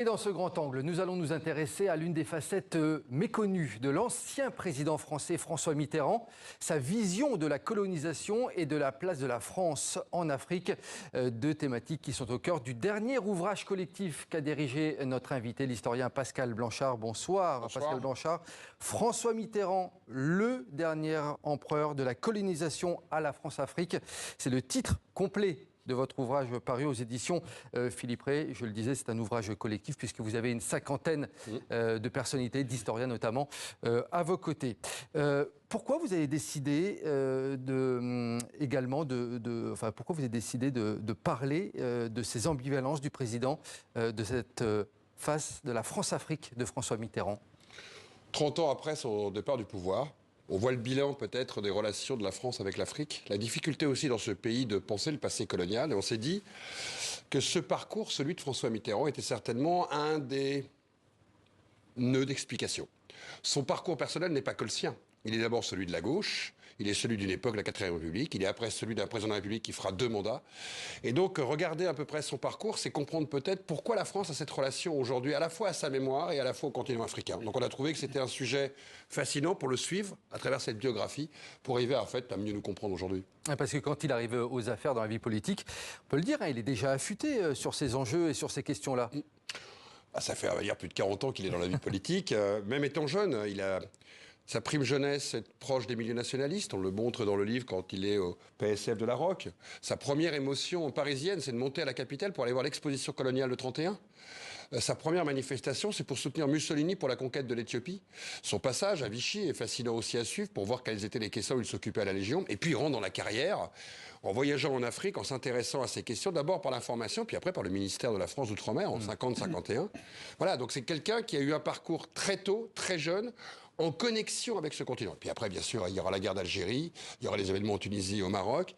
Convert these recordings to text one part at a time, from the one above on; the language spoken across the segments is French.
Et dans ce grand angle, nous allons nous intéresser à l'une des facettes méconnues de l'ancien président français François Mitterrand, sa vision de la colonisation et de la place de la France en Afrique, deux thématiques qui sont au cœur du dernier ouvrage collectif qu'a dirigé notre invité, l'historien Pascal Blanchard. Bonsoir, Pascal Blanchard. François Mitterrand, le dernier empereur de la colonisation à la France-Afrique. C'est le titre complet de votre ouvrage paru aux éditions Philippe Ray. Je le disais, c'est un ouvrage collectif puisque vous avez une cinquantaine de personnalités, d'historiens notamment, à vos côtés. Pourquoi vous avez décidé pourquoi vous avez décidé de parler de ces ambivalences du président, de cette face de la France-Afrique de François Mitterrand? 30 ans après son départ du pouvoir, on voit le bilan peut-être des relations de la France avec l'Afrique, la difficulté aussi dans ce pays de penser le passé colonial. Et on s'est dit que ce parcours, celui de François Mitterrand, était certainement un des nœuds d'explication. Son parcours personnel n'est pas que le sien. Il est d'abord celui de la gauche, il est celui d'une époque, la 4e République, il est après celui d'un président de la République qui fera 2 mandats. Et donc, regarder à peu près son parcours, c'est comprendre peut-être pourquoi la France a cette relation aujourd'hui, à la fois à sa mémoire et à la fois au continent africain. Donc on a trouvé que c'était un sujet fascinant pour le suivre à travers cette biographie, pour arriver en fait, à mieux nous comprendre aujourd'hui. Parce que quand il arrive aux affaires dans la vie politique, on peut le dire, il est déjà affûté sur ces enjeux et sur ces questions-là. Ça fait, on va dire, plus de 40 ans qu'il est dans la vie politique. Même étant jeune, il a... Sa prime jeunesse est proche des milieux nationalistes, on le montre dans le livre quand il est au PSF de la Roque. Sa première émotion parisienne, c'est de monter à la capitale pour aller voir l'exposition coloniale de 31. Sa première manifestation, c'est pour soutenir Mussolini pour la conquête de l'Éthiopie. Son passage à Vichy est fascinant aussi à suivre pour voir quelles étaient les questions où il s'occupait à la Légion. Et puis il rentre dans la carrière en voyageant en Afrique, en s'intéressant à ces questions, d'abord par l'information, puis après par le ministère de la France d'Outre-mer en 50-51. Voilà, donc c'est quelqu'un qui a eu un parcours très tôt, très jeune, en connexion avec ce continent. Puis après, bien sûr, il y aura la guerre d'Algérie, il y aura les événements en Tunisie et au Maroc,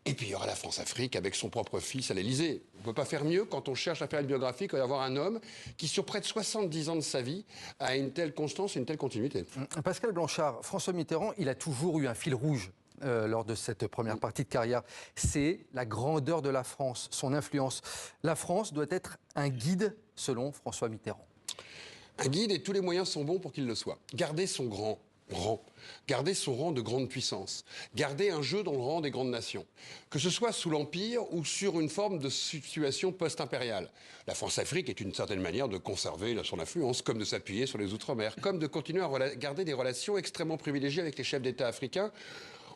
et puis il y aura la France-Afrique avec son propre fils à l'Élysée. On ne peut pas faire mieux quand on cherche à faire une biographie que d'avoir un homme qui, sur près de 70 ans de sa vie, a une telle constance et une telle continuité. Pascal Blanchard, François Mitterrand, il a toujours eu un fil rouge lors de cette première partie de carrière. C'est la grandeur de la France, son influence. La France doit être un guide, selon François Mitterrand. Un guide, et tous les moyens sont bons pour qu'il le soit. Garder son grand rang, garder son rang de grande puissance, garder un jeu dans le rang des grandes nations, que ce soit sous l'Empire ou sur une forme de situation post-impériale. La France-Afrique est une certaine manière de conserver son influence, comme de s'appuyer sur les Outre-mer, comme de continuer à garder des relations extrêmement privilégiées avec les chefs d'État africains,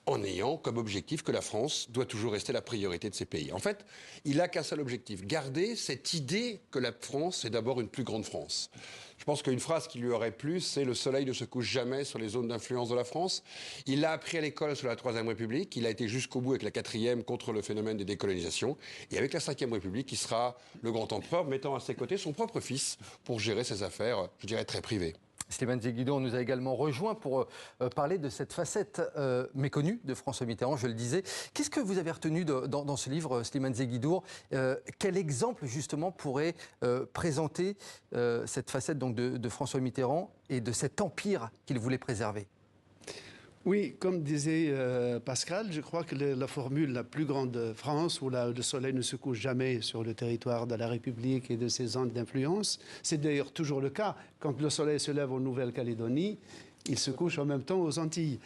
en ayant comme objectif que la France doit toujours rester la priorité de ces pays. En fait, il n'a qu'un seul objectif, garder cette idée que la France est d'abord une plus grande France. Je pense qu'une phrase qui lui aurait plu, c'est « le soleil ne se couche jamais sur les zones d'influence de la France ». Il l'a appris à l'école sous la 3e République, il a été jusqu'au bout avec la 4e contre le phénomène des décolonisations, et avec la 5e République, il sera le grand empereur, mettant à ses côtés son propre fils pour gérer ses affaires, je dirais, très privées. Slimane Zeguidour nous a également rejoint pour parler de cette facette méconnue de François Mitterrand, je le disais. Qu'est-ce que vous avez retenu dans ce livre, Slimane Zeguidour? Quel exemple, justement, pourrait présenter cette facette donc, de François Mitterrand et de cet empire qu'il voulait préserver? Oui, comme disait Pascal, je crois que la formule la plus grande de France, où le soleil ne se couche jamais sur le territoire de la République et de ses zones d'influence, c'est d'ailleurs toujours le cas. Quand le soleil se lève en Nouvelle-Calédonie, il se couche en même temps aux Antilles.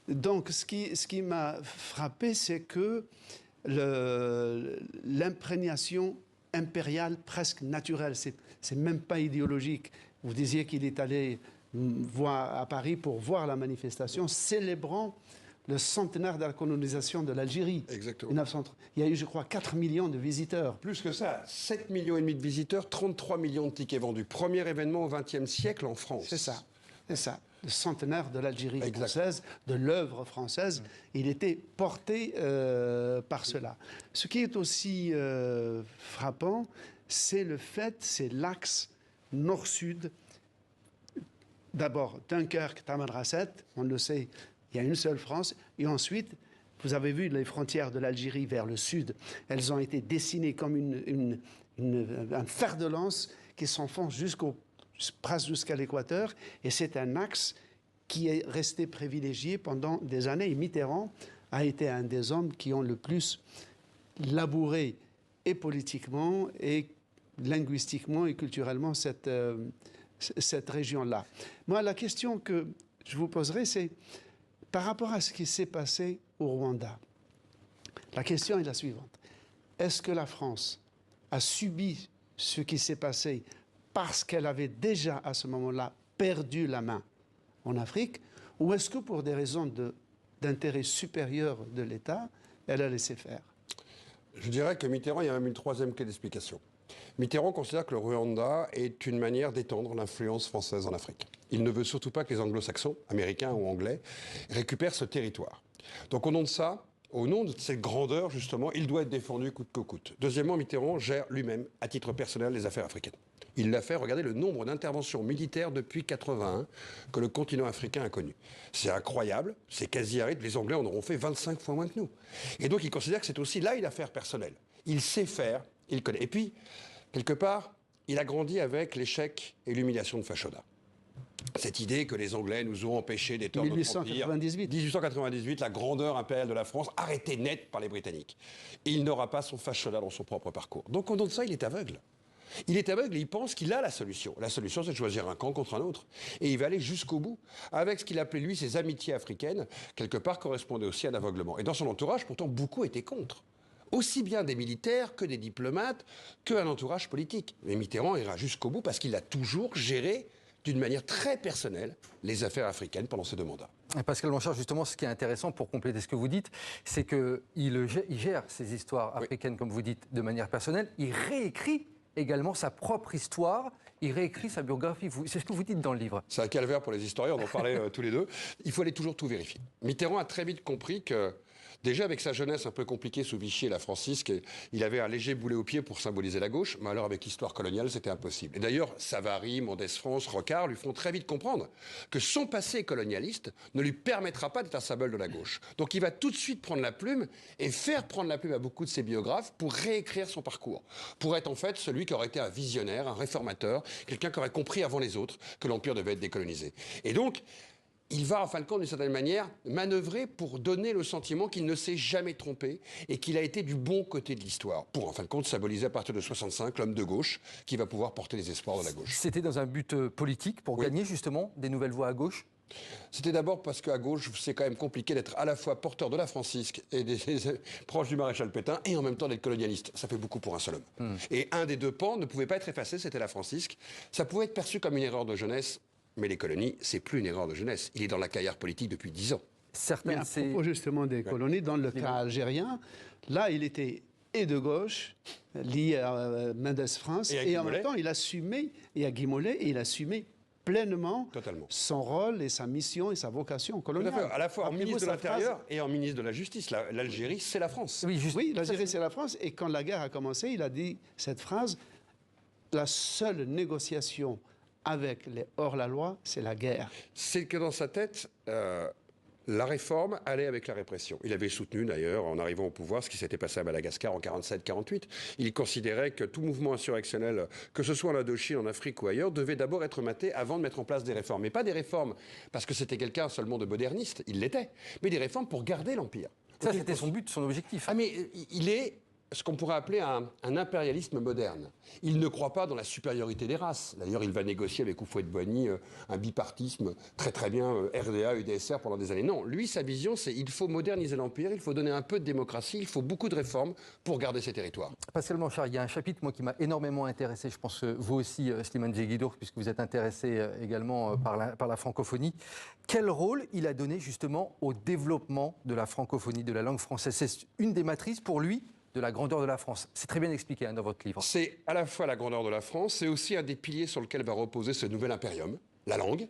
Donc ce qui m'a frappé, c'est que l'imprégnation impériale presque naturelle, c'est même pas idéologique. Vous disiez qu'il est allé à Paris pour voir la manifestation, célébrant le centenaire de la colonisation de l'Algérie. Exactement. 1930. Il y a eu, je crois, 4 millions de visiteurs. Plus que ça, 7,5 millions de visiteurs, 33 millions de tickets vendus. Premier événement au XXe siècle en France. C'est ça, c'est ça. Le centenaire de l'Algérie française, de l'œuvre française, il était porté par cela. Ce qui est aussi frappant, c'est c'est l'axe nord-sud. D'abord, Dunkerque, Tamanrasset, on le sait, il y a une seule France. Et ensuite, vous avez vu les frontières de l'Algérie vers le sud. Elles ont été dessinées comme un fer de lance qui s'enfonce presque jusqu'à l'équateur. Et c'est un axe qui est resté privilégié pendant des années. Et Mitterrand a été un des hommes qui ont le plus labouré et politiquement et linguistiquement et culturellement cette région-là. Moi, la question que je vous poserai, c'est par rapport à ce qui s'est passé au Rwanda. La question est la suivante. Est-ce que la France a subi ce qui s'est passé parce qu'elle avait déjà à ce moment-là perdu la main en Afrique, ou est-ce que pour des raisons d'intérêt supérieur de l'État, elle a laissé faire? Je dirais que Mitterrand, il y a même une troisième clé d'explication. Mitterrand considère que le Rwanda est une manière d'étendre l'influence française en Afrique. Il ne veut surtout pas que les anglo-saxons, américains ou anglais, récupèrent ce territoire. Donc au nom de ça, au nom de cette grandeur, justement, il doit être défendu coûte que coûte. Deuxièmement, Mitterrand gère lui-même, à titre personnel, les affaires africaines. Il l'a fait, regardez le nombre d'interventions militaires depuis 1981 que le continent africain a connu. C'est incroyable, c'est quasi aride, les Anglais en auront fait 25 fois moins que nous. Et donc il considère que c'est aussi là une affaire personnelle. Il sait faire, il connaît. Et puis, quelque part, il a grandi avec l'échec et l'humiliation de Fashoda. Cette idée que les Anglais nous ont empêchés d'étendre notre empire. 1898, la grandeur impériale de la France, arrêtée net par les Britanniques. Et il n'aura pas son Fashoda dans son propre parcours. Donc au nom de ça, il est aveugle. Il est aveugle et il pense qu'il a la solution. La solution, c'est de choisir un camp contre un autre. Et il va aller jusqu'au bout, avec ce qu'il appelait, lui, ses amitiés africaines, quelque part correspondait aussi à un aveuglement. Et dans son entourage, pourtant, beaucoup étaient contre. Aussi bien des militaires que des diplomates, qu'un entourage politique. Mais Mitterrand ira jusqu'au bout parce qu'il a toujours géré d'une manière très personnelle les affaires africaines pendant ces 2 mandats. Et Pascal Blanchard, justement, ce qui est intéressant pour compléter ce que vous dites, c'est qu'il gère ces histoires africaines, comme vous dites, de manière personnelle. Il réécrit également sa propre histoire, il réécrit sa biographie. C'est ce que vous dites dans le livre. C'est un calvaire pour les historiens, on en parlait tous les deux. Il faut aller toujours tout vérifier. Mitterrand a très vite compris que, déjà avec sa jeunesse un peu compliquée sous Vichy et la francisque, il avait un léger boulet au pied pour symboliser la gauche, mais alors avec l'histoire coloniale, c'était impossible. Et d'ailleurs, Savary, Mendès-France, Rocard lui font très vite comprendre que son passé colonialiste ne lui permettra pas d'être un symbole de la gauche. Donc il va tout de suite prendre la plume et faire prendre la plume à beaucoup de ses biographes pour réécrire son parcours. Pour être en fait celui qui aurait été un visionnaire, un réformateur, quelqu'un qui aurait compris avant les autres que l'Empire devait être décolonisé. Et donc, il va, en fin de compte, d'une certaine manière, manœuvrer pour donner le sentiment qu'il ne s'est jamais trompé et qu'il a été du bon côté de l'histoire. Pour, en fin de compte, symboliser à partir de 65 l'homme de gauche qui va pouvoir porter les espoirs de la gauche. C'était dans un but politique pour gagner justement des nouvelles voix à gauche? C'était d'abord parce qu'à gauche, c'est quand même compliqué d'être à la fois porteur de la francisque et proche du maréchal Pétain et en même temps d'être colonialiste. Ça fait beaucoup pour un seul homme. Et un des 2 pans ne pouvait pas être effacé, c'était la francisque. Ça pouvait être perçu comme une erreur de jeunesse. Mais les colonies, c'est plus une erreur de jeunesse. Il est dans la carrière politique depuis 10 ans. Mais à propos justement des colonies, dans le cas algérien, là, il était et de gauche, lié à Mendès-France, et en même temps, il assumait, et à Guy Mollet, et il assumait pleinement son rôle et sa mission et sa vocation coloniale. Tout à fait. À la fois en ministre de l'Intérieur et en ministre de la Justice. L'Algérie, c'est la France. Oui, l'Algérie, c'est la France. Et quand la guerre a commencé, il a dit cette phrase, la seule négociation avec les hors-la-loi, c'est la guerre. C'est que dans sa tête, la réforme allait avec la répression. Il avait soutenu d'ailleurs, en arrivant au pouvoir, ce qui s'était passé à Madagascar en 47-48. Il considérait que tout mouvement insurrectionnel, que ce soit en Indochine, en Afrique ou ailleurs, devait d'abord être maté avant de mettre en place des réformes. Mais pas des réformes parce que c'était quelqu'un seulement de moderniste, il l'était, mais des réformes pour garder l'Empire. Ça, c'était son but, son objectif. Ah mais il est ce qu'on pourrait appeler un impérialisme moderne. Il ne croit pas dans la supériorité des races. D'ailleurs, il va négocier avec Houphouët-Boigny un bipartisme très très bien, RDA, UDSR pendant des années. Non, lui, sa vision, c'est il faut moderniser l'Empire, il faut donner un peu de démocratie, il faut beaucoup de réformes pour garder ces territoires. Pascal Blanchard, il y a un chapitre moi, qui m'a énormément intéressé, je pense que vous aussi, Slimane Djeghidour, puisque vous êtes intéressé également par la francophonie. Quel rôle il a donné justement au développement de la francophonie, de la langue française? C'est une des matrices pour lui de la grandeur de la France. C'est très bien expliqué dans votre livre. C'est à la fois la grandeur de la France, c'est aussi un des piliers sur lequel va reposer ce nouvel impérium, la langue.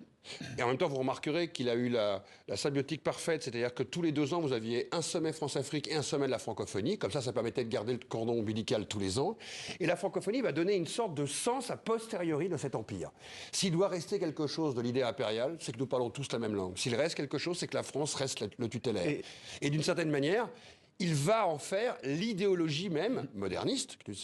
Et en même temps, vous remarquerez qu'il a eu la symbiotique parfaite, c'est-à-dire que tous les 2 ans, vous aviez un sommet France-Afrique et un sommet de la francophonie. Comme ça permettait de garder le cordon ombilical tous les ans. Et la francophonie va donner une sorte de sens a posteriori de cet empire. S'il doit rester quelque chose de l'idée impériale, c'est que nous parlons tous la même langue. S'il reste quelque chose, c'est que la France reste le tutélaire. Et d'une certaine manière, il va en faire l'idéologie même, moderniste, il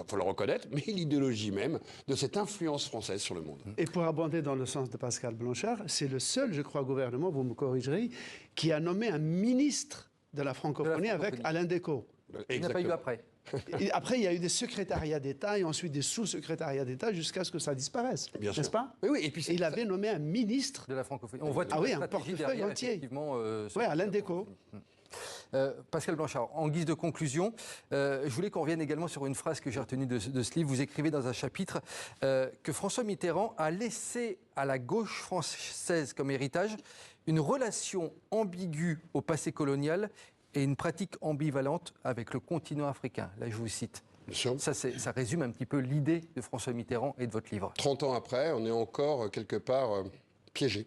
faut le reconnaître, mais l'idéologie même de cette influence française sur le monde. Et pour abonder dans le sens de Pascal Blanchard, c'est le seul, je crois, gouvernement, vous me corrigerez, qui a nommé un ministre de la francophonie avec Alain Decaux. Il n'a pas eu après. Et après, il y a eu des secrétariats d'État et ensuite des sous-secrétariats d'État jusqu'à ce que ça disparaisse. Bien sûr. N'est-ce pas? Oui, oui. Et puis il avait nommé un ministre de la francophonie. On voit toute Ah oui, la un stratégie portefeuille derrière, entier. effectivement. Oui, Alain Decaux. Pascal Blanchard, en guise de conclusion, je voulais qu'on revienne également sur une phrase que j'ai retenue de ce livre. Vous écrivez dans un chapitre que François Mitterrand a laissé à la gauche française comme héritage une relation ambiguë au passé colonial et une pratique ambivalente avec le continent africain. Là, je vous cite. Bien sûr. Ça résume un petit peu l'idée de François Mitterrand et de votre livre. 30 ans après, on est encore quelque part piégé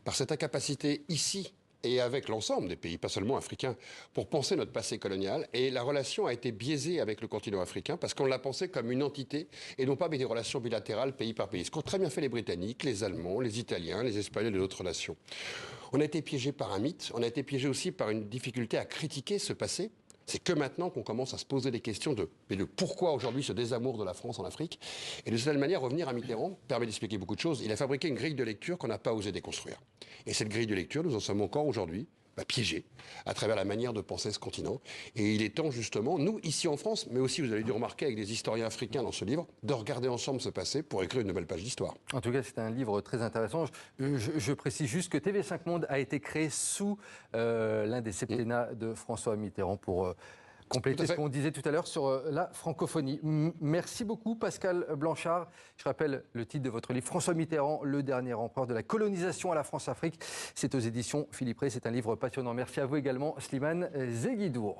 par cette incapacité ici et avec l'ensemble des pays, pas seulement africains, pour penser notre passé colonial. Et la relation a été biaisée avec le continent africain parce qu'on l'a pensé comme une entité et non pas avec des relations bilatérales pays par pays. Ce qu'ont très bien fait les Britanniques, les Allemands, les Italiens, les Espagnols et d'autres nations. On a été piégé par un mythe, on a été piégé aussi par une difficulté à critiquer ce passé. C'est que maintenant qu'on commence à se poser des questions de pourquoi aujourd'hui ce désamour de la France en Afrique. Et de cette manière, revenir à Mitterrand permet d'expliquer beaucoup de choses. Il a fabriqué une grille de lecture qu'on n'a pas osé déconstruire. Et cette grille de lecture, nous en sommes encore aujourd'hui piégés à travers la manière de penser ce continent. Et il est temps justement, nous, ici en France, mais aussi, vous avez dû remarquer avec des historiens africains dans ce livre, de regarder ensemble ce passé pour écrire une nouvelle page d'histoire. En tout cas, c'est un livre très intéressant. Je précise juste que TV5 Monde a été créé sous l'un des septennats de François Mitterrand pour compléter ce qu'on disait tout à l'heure sur la francophonie. Merci beaucoup Pascal Blanchard. Je rappelle le titre de votre livre, François Mitterrand, le dernier empereur de la colonisation à la France-Afrique. C'est aux éditions Philippe Rey. C'est un livre passionnant. Merci à vous également, Slimane Zeguidour.